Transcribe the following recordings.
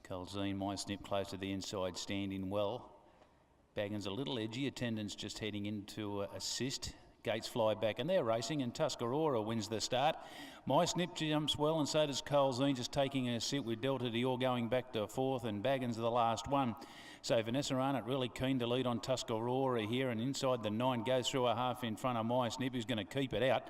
Colzine, My Snip close to the inside, standing well. Baggins a little edgy, attendance just heading into assist. Gates fly back and they're racing, and Tuscarora wins the start. My Snip jumps well, and so does Colzine, just taking a sit with Delta Dior going back to fourth, and Baggins the last one. So Vanessa Arnott really keen to lead on Tuscarora here, and inside the 9 goes through a half in front of My Snip, who's going to keep it out.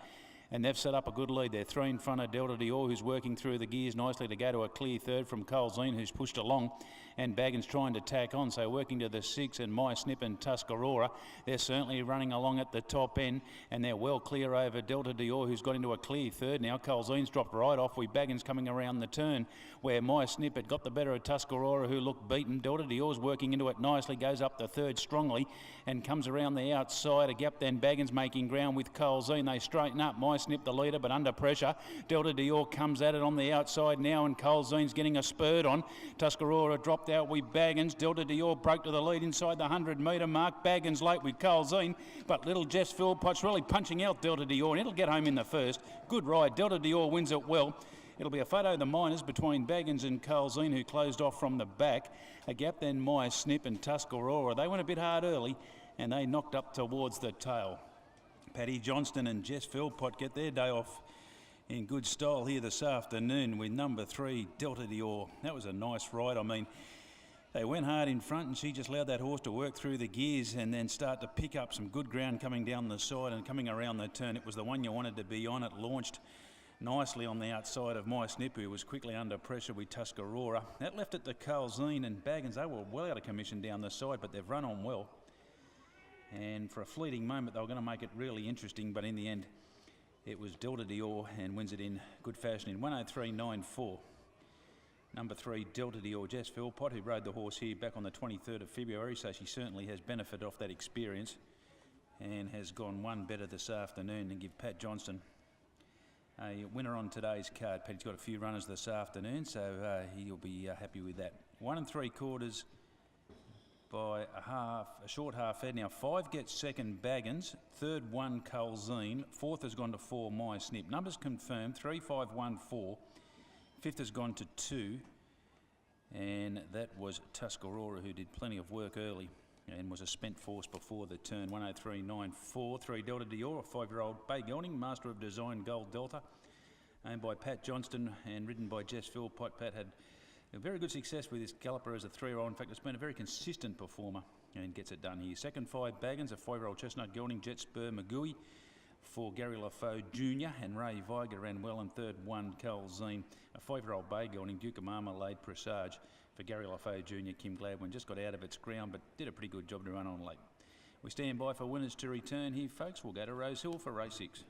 And they've set up a good lead. They're 3 in front of Delta Dior, who's working through the gears nicely to go to a clear third from Colzine, who's pushed along, and Baggins trying to tack on, so working to the 6, and My Snip and Tuscarora. They're certainly running along at the top end, and they're well clear over Delta Dior, who's got into a clear third now. Colzine's dropped right off with Baggins coming around the turn, where My Snip had got the better of Tuscarora, who looked beaten. Delta Dior's working into it nicely, goes up the third strongly, and comes around the outside. A gap then, Baggins making ground with Colzine. They straighten up. My Snip the leader, but under pressure. Delta Dior comes at it on the outside now, and Colzine's getting a spurred on. Tuscarora dropped out with Baggins. Delta Dior broke to the lead inside the 100-metre mark. Baggins late with Colzine, but little Jess Philpott's really punching out Delta Dior, and it'll get home in the first. Good ride. Delta Dior wins it well. It'll be a photo of the minors between Baggins and Colzine, who closed off from the back. A gap then, My Snip and Tuscarora. They went a bit hard early, and they knocked up towards the tail. Paddy Johnston and Jess Philpott get their day off in good style here this afternoon with number 3, Delta Dior. That was a nice ride. I mean, they went hard in front, and she just allowed that horse to work through the gears and then start to pick up some good ground coming down the side and coming around the turn. It was the one you wanted to be on. It launched nicely on the outside of My Snip, who was quickly under pressure with Tuscarora. That left it to Colzine and Baggins. They were well out of commission down the side, but they've run on well. And for a fleeting moment, they were going to make it really interesting, but in the end, it was Delta Dior, and wins it in good fashion in 103.94. Number 3, Delta Dior, Jess Philpott, who rode the horse here back on the 23rd of February, so she certainly has benefited off that experience and has gone one better this afternoon, and give Pat Johnston a winner on today's card. Pat's got a few runners this afternoon, so he'll be happy with that. 1 3/4 by a short half head. Now 5 gets second, Baggins. Third, 1, Colzine. Fourth has gone to 4, My Snip. Numbers confirmed, 3, 5, 1, 4. Fifth has gone to 2, and that was Tuscarora, who did plenty of work early and was a spent force before the turn. 103.94. 3, Delta Dior, a 5-year-old Bay Gelding, Master of Design Gold Delta, owned by Pat Johnston and ridden by Jess Philpott. Pat had a very good success with this galloper as a 3-year-old. In fact, it's been a very consistent performer and gets it done here. Second, 5, Baggins, a 5-year-old Chestnut Gelding, Jet Spur Magui for Gary LaFoe Jr. and Ray Viger ran well. And third, 1, Colzine, a 5-year-old Bay Gelding, Duke of Marmalade Presage for Gary LaFoe Jr. Kim Gladwin just got out of its ground, but did a pretty good job to run on late. We stand by for winners to return here, folks. We'll go to Rose Hill for race 6.